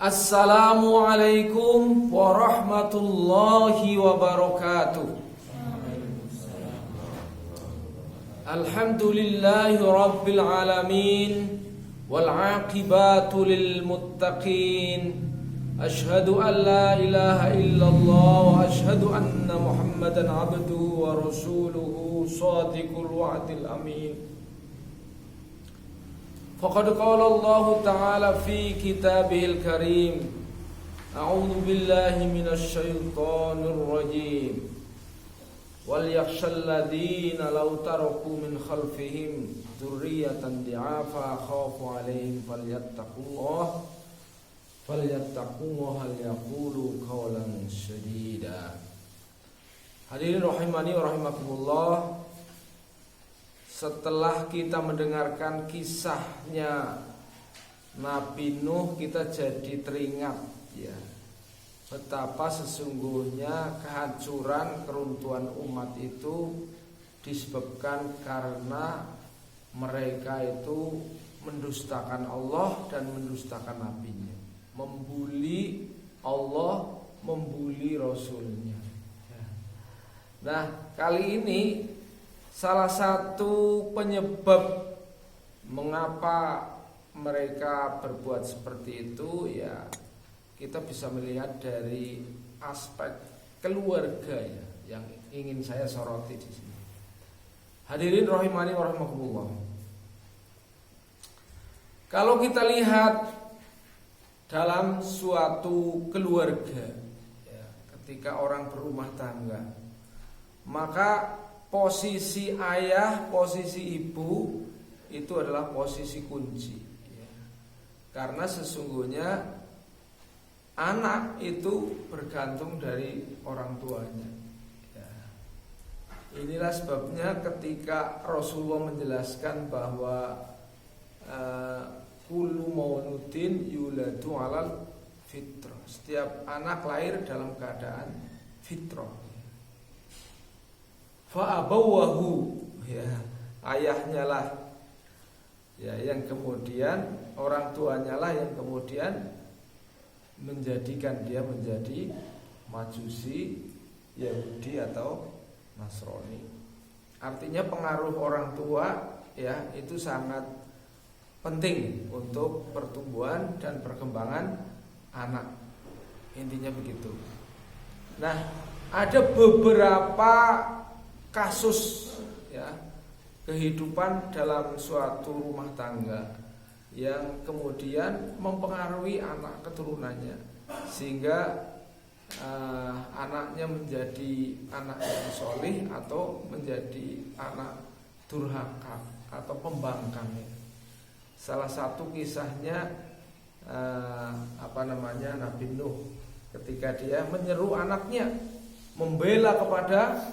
Assalamualaikum warahmatullahi wabarakatuh. Alhamdulillahi rabbil alamin, wal aqibatu lil muttaqin. Ashhadu an la ilaha illallah wa ashhadu anna Muhammadan abduhu wa rasuluhu shadiqul wa'dil amin. Faqad qala Allah ta'ala fi kitabihil karim. A'udzu billahi minasy syaithanir rajim. Wal yakhshal ladzina law taraku min khalfihim dzurriyyatan di'afa khafu 'alaihim falyattaqullaha liyaqulu qawlan sadida. Hadirin rahimani wa rahimakumullah. Setelah kita mendengarkan kisahnya Nabi Nuh, kita jadi teringat ya, betapa sesungguhnya kehancuran keruntuhan umat itu disebabkan karena mereka itu mendustakan Allah dan mendustakan nabinya, membuli Allah, membuli Rasulnya. Nah, kali ini salah satu penyebab mengapa mereka berbuat seperti itu ya, kita bisa melihat dari aspek keluarga ya, yang ingin saya soroti di sini. Hadirin rahimani wa rahimakumullah. Kalau kita lihat dalam suatu keluarga ya, ketika orang berumah tangga, maka posisi ayah, posisi ibu itu adalah posisi kunci ya. Karena sesungguhnya anak itu bergantung dari orang tuanya ya. Inilah sebabnya ketika Rasulullah menjelaskan bahwa kullu mauludin yuladu alal fitrah, setiap anak lahir dalam keadaan fitrah. Fa'abawahu ya, ayahnya lah ya, yang kemudian orang tuanya lah yang kemudian menjadikan dia menjadi Majusi, Yahudi atau Nasrani. Artinya pengaruh orang tua ya itu sangat penting untuk pertumbuhan dan perkembangan anak. Intinya begitu. Nah, ada beberapa kasus ya, kehidupan dalam suatu rumah tangga yang kemudian mempengaruhi anak keturunannya, sehingga anaknya menjadi anak yang solih atau menjadi anak durhaka atau pembangkang. Salah satu kisahnya Nabi Nuh, ketika dia menyeru anaknya membela kepada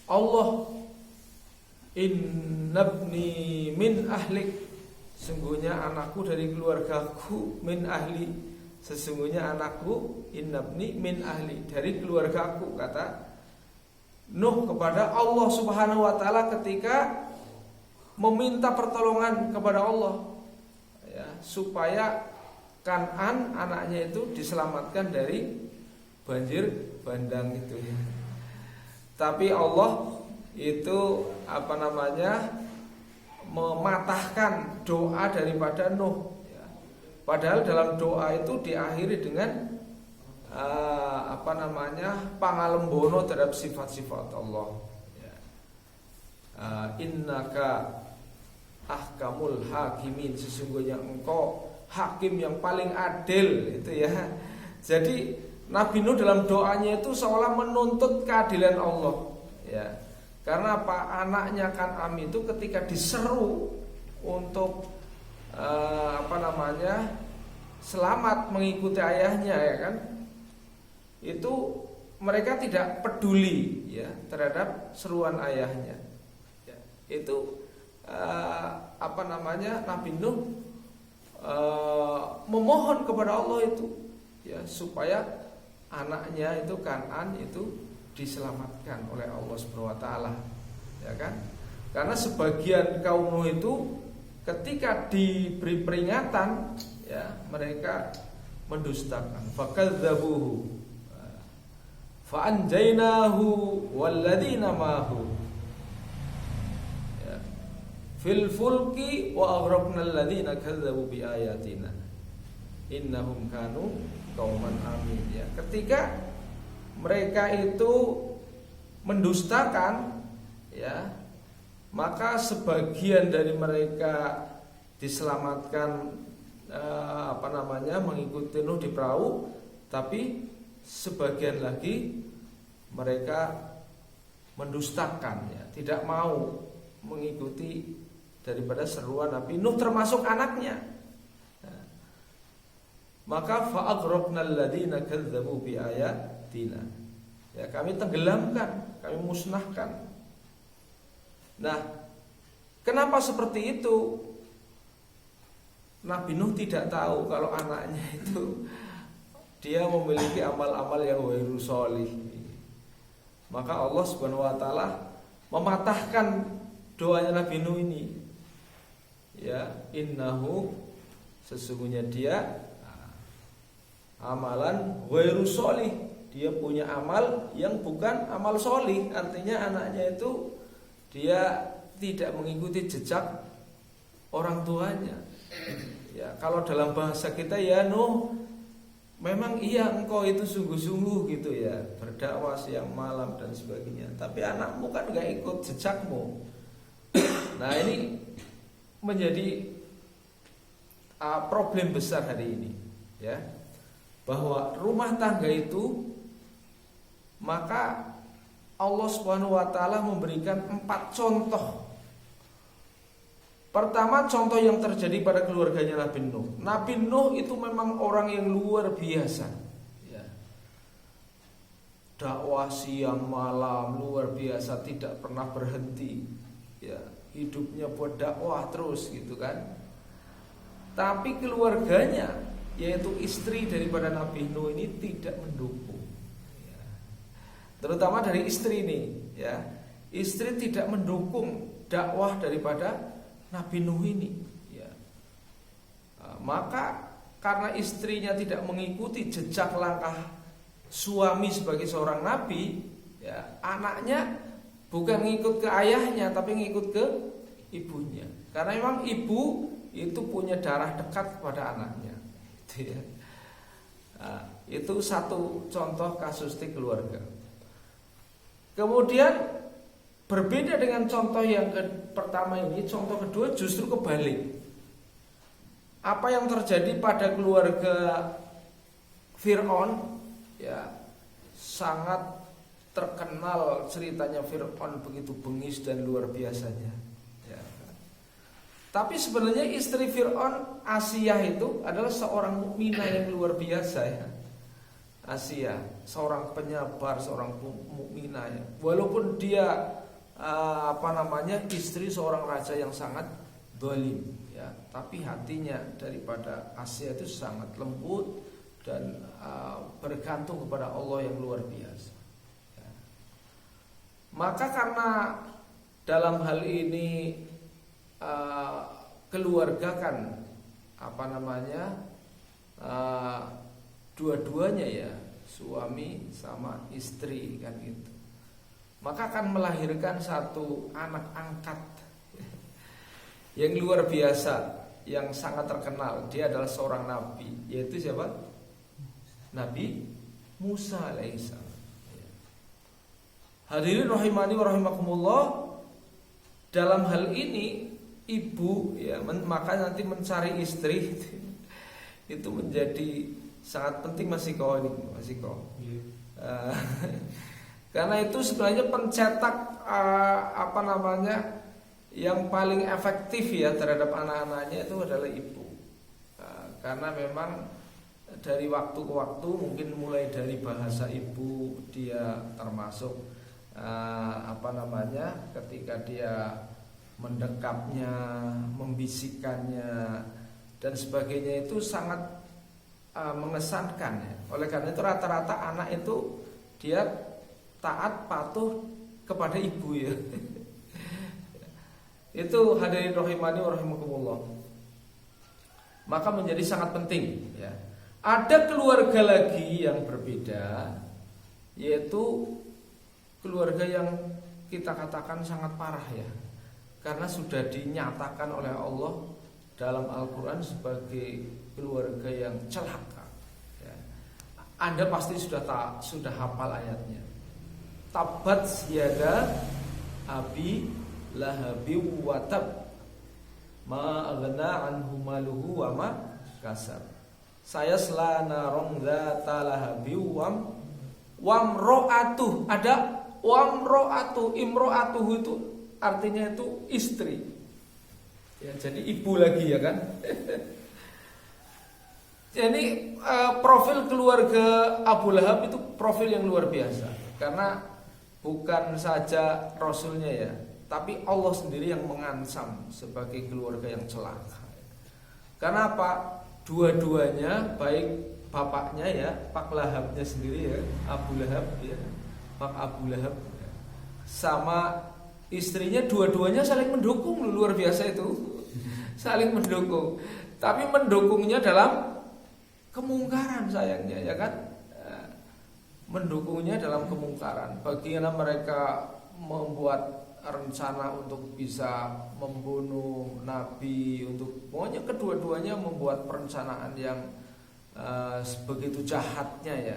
Allah, innabni min ahlik, sesungguhnya anakku dari keluargaku, min ahli, sesungguhnya anakku, innabni min ahli, dari keluargaku, kata Nuh kepada Allah Subhanahu wa taala ketika meminta pertolongan kepada Allah ya, supaya Kan'an anaknya itu diselamatkan dari banjir bandang itu ya. Tapi Allah itu mematahkan doa daripada Nuh ya. Padahal dalam doa itu diakhiri dengan pangalembono terhadap sifat-sifat Allah ya. Innaka ahkamul hakimin, sesungguhnya engkau hakim yang paling adil itu ya. Jadi Nabi Nuh dalam doanya itu seolah menuntut keadilan Allah ya. Karena apa? Anaknya Kan'am itu ketika diseru untuk selamat mengikuti ayahnya ya kan, itu mereka tidak peduli ya terhadap seruan ayahnya ya. Itu Nabi Nuh memohon kepada Allah itu ya, supaya anaknya itu Kan'an itu diselamatkan oleh Allah Subhanahu wa taala ya kan. Karena sebagian kaum Nuh itu ketika diberi peringatan ya, mereka mendustakan. Fakadzabuhu fa'anjainahu walladzina ma'ahu ya, fil fulki wa aghraqnal ladzina kadzdzabu biayatina innahum kanu qauman amin. Ya, ketika mereka itu mendustakan, ya, maka sebagian dari mereka diselamatkan, mengikuti Nuh di perahu, tapi sebagian lagi mereka mendustakan, ya, tidak mau mengikuti daripada seruan Nabi Nuh, termasuk anaknya. Maka fa'aghraqnal ladzina kadzdzabu biayatina. Ya, kami tenggelamkan, kami musnahkan. Nah, kenapa seperti itu? Nabi Nuh tidak tahu kalau anaknya itu dia memiliki amal-amal yang ghairu sholih. Maka Allah Subhanahu wa taala mematahkan doanya Nabi Nuh ini. Ya, innahu, sesungguhnya dia amalan ghairu sholih. Dia punya amal yang bukan amal sholih. Artinya anaknya itu dia tidak mengikuti jejak orang tuanya. Ya, kalau dalam bahasa kita, ya Nuh, memang iya engkau itu sungguh-sungguh gitu ya, berdakwah siang malam dan sebagainya. Tapi anakmu kan gak ikut jejakmu. Nah, ini menjadi problem besar hari ini, ya, bahwa rumah tangga itu, maka Allah Subhanahu wa taala memberikan 4 contoh. Pertama, contoh yang terjadi pada keluarganya Nabi Nuh. Nabi Nuh itu memang orang yang luar biasa, ya. Dakwah siang malam luar biasa, tidak pernah berhenti, ya. Hidupnya buat dakwah terus gitu kan. Tapi keluarganya, yaitu istri daripada Nabi Nuh ini tidak mendukung, ya. Terutama dari istri ini, ya. Istri tidak mendukung dakwah daripada Nabi Nuh ini, ya. Maka karena istrinya tidak mengikuti jejak langkah suami sebagai seorang nabi, ya, anaknya bukan ngikut ke ayahnya tapi ngikut ke ibunya. Karena memang ibu itu punya darah dekat kepada anaknya, gitu ya. Itu satu contoh kasustik keluarga. Kemudian berbeda dengan contoh yang pertama ini, contoh kedua justru kebalik. Apa yang terjadi pada keluarga Fir'aun, ya, sangat terkenal ceritanya. Fir'aun begitu bengis dan luar biasanya, ya. Tapi sebenarnya istri Fir'aun, Asiyah, itu adalah seorang mukminah yang luar biasa, ya. Asiyah, seorang penyabar, seorang mukminah, ya. Walaupun dia istri seorang raja yang sangat zalim, ya, tapi hatinya daripada Asiyah itu sangat lembut dan bergantung kepada Allah yang luar biasa, ya. Maka karena dalam hal ini keluarga kan dua-duanya, ya, suami sama istri kan gitu, maka akan melahirkan satu anak angkat yang luar biasa, yang sangat terkenal. Dia adalah seorang nabi, yaitu siapa? Nabi Musa alaihissalam. Hadirin rahimani wa rahimakumullah. Dalam hal ini ibu, ya, maka nanti mencari istri itu menjadi sangat penting, masih kau. Karena itu sebenarnya pencetak yang paling efektif, ya, terhadap anak-anaknya itu adalah ibu. Karena memang dari waktu ke waktu, mungkin mulai dari bahasa ibu dia termasuk ketika dia mendekapnya, membisikkannya dan sebagainya, itu sangat mengesankan, ya. Oleh karena itu rata-rata anak itu dia taat patuh kepada ibu, ya. Itu hadirin rahimani wa rahimakumullah. Maka menjadi sangat penting, ya. Ada keluarga lagi yang berbeda, yaitu keluarga yang kita katakan sangat parah ya, karena sudah dinyatakan oleh Allah dalam Al-Quran sebagai keluarga yang celaka ya. Anda pasti sudah hafal ayatnya. Tabat yada abi lahabi wa tab ma aghna anhu maluhu wa ma kasab. Saya selana rong dzata lahabi wamro'atuh. Ada wamro'atuh, imro'atuh itu artinya itu istri. Ya, jadi ibu lagi ya kan. Jadi profil keluarga Abu Lahab itu profil yang luar biasa. Karena bukan saja Rasulnya ya, tapi Allah sendiri yang mengancam sebagai keluarga yang celaka. Karena apa? Dua-duanya, baik bapaknya ya, Pak Lahabnya sendiri ya, Abu Lahab ya, Pak Abu Lahab ya, sama istrinya, dua-duanya saling mendukung. Luar biasa itu. Saling mendukung. Tapi mendukungnya dalam kemungkaran sayangnya ya kan. Mendukungnya dalam kemungkaran. Bagaimana mereka membuat rencana untuk bisa membunuh Nabi, untuk pokoknya kedua-duanya membuat perencanaan yang begitu jahatnya ya,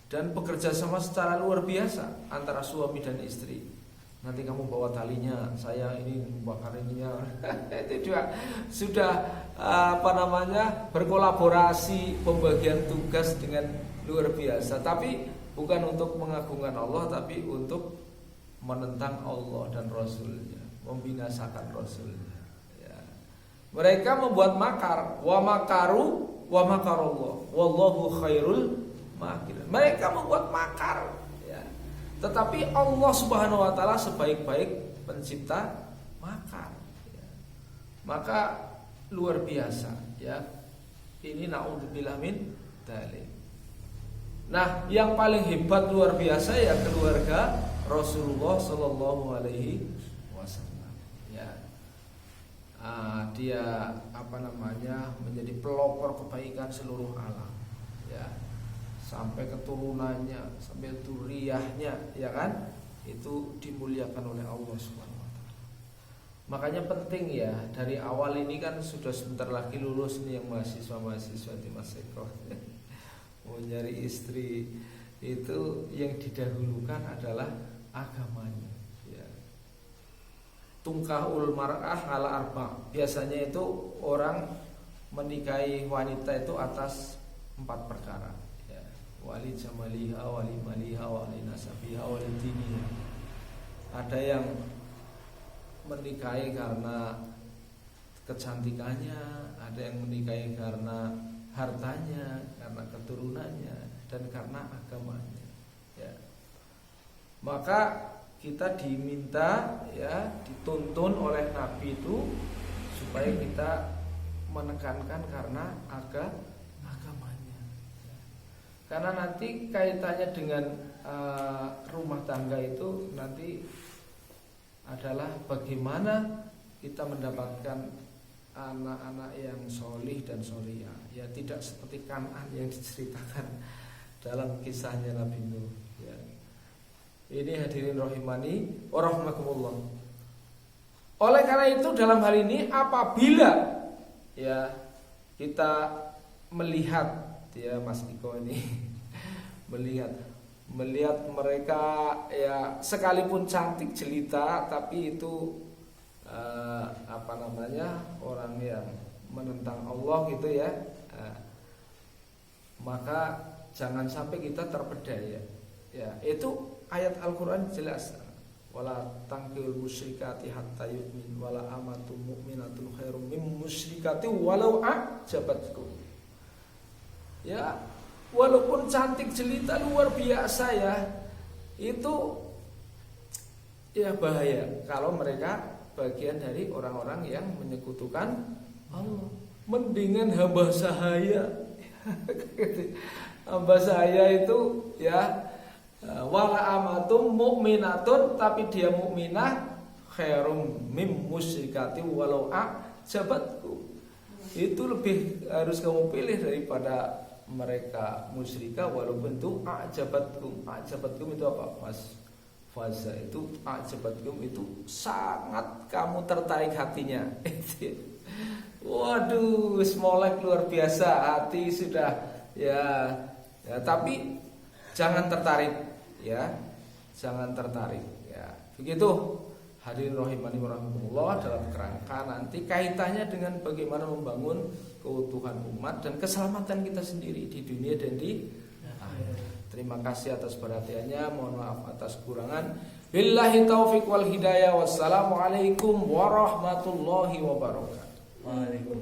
dan bekerja sama secara luar biasa antara suami dan istri. Nanti kamu bawa talinya, saya ini membakar ininya. Itu juga sudah berkolaborasi, pembagian tugas dengan luar biasa. Tapi bukan untuk mengagungkan Allah, tapi untuk menentang Allah dan Rasulnya, membinasakan Rasulnya ya. Mereka membuat makar, wa makaru wa makarullah wallahu khairul makirin. Mereka membuat makar ya. Tetapi Allah Subhanahu wa taala sebaik-baik pencipta makar ya. Maka luar biasa ya. Ini naudzubillah min dzalik. Nah, yang paling hebat luar biasa ya keluarga Rasulullah Shallallahu Alaihi Wasallam. Ya, dia menjadi pelopor kebaikan seluruh alam. Ya, sampai keturunannya, sampai dzurriyyahnya, ya kan, itu dimuliakan oleh Allah Subhanahu Wa Taala. Makanya penting ya, dari awal ini kan sudah sebentar lagi lulus nih yang mahasiswa di Maseko. Mau nyari istri itu yang didahulukan adalah agamanya ya. Tungkahul mar'ah ala arba. Biasanya itu orang menikahi wanita itu atas 4 perkara ya. Wali jamaliha, wali maliha, wali nasabiha, wali diniha. Ada yang menikahi karena kecantikannya, ada yang menikahi karena hartanya, karena keturunannya, dan karena agamanya ya. Maka kita diminta ya, dituntun oleh Nabi itu supaya kita menekankan karena agamanya ya. Karena nanti kaitannya dengan rumah tangga itu nanti adalah bagaimana kita mendapatkan anak-anak yang solih dan solihah ya, tidak seperti Kan'an yang diceritakan dalam kisahnya Nabi Nuh ya. Ini hadirin rahimani wa rahmakumullah. Oleh karena itu dalam hal ini apabila ya kita melihat ya Mas Iko ini melihat mereka ya sekalipun cantik jelita tapi itu orang yang menentang Allah gitu ya, maka jangan sampai kita terpedaya ya. Itu ayat Al-Quran jelas, wala tangkil musyrikati hatta yu'min wala amatu mu'minatun khairum min musyrikati walau a'jabatkum ya. Walaupun cantik jelita luar biasa ya, itu ya bahaya kalau mereka bagian dari orang-orang yang menyekutukan Allah. Mendingan hamba sahaya. Hamba sahaya itu ya wala amatum mu'minatun, tapi dia mukminah khairum mim musyrikati walau a'jabatku. Itu lebih harus kamu pilih daripada mereka musyrikah walaupun itu ajabatkum itu apa Mas Faza? Itu ajabatkum itu sangat kamu tertarik hatinya. Waduh, smolek luar biasa, hati sudah ya, tapi jangan tertarik ya, jangan tertarik ya. Begitu hadirin rahimani warahmatullah, dalam kerangka nanti kaitannya dengan bagaimana membangun keutuhan umat dan keselamatan kita sendiri di dunia dan di akhirat. Terima kasih atas perhatiannya, mohon maaf atas kurangan. Billahi taufiq wal hidayah. Wassalamualaikum warahmatullahi wabarakatuh. Waalaikumsalam.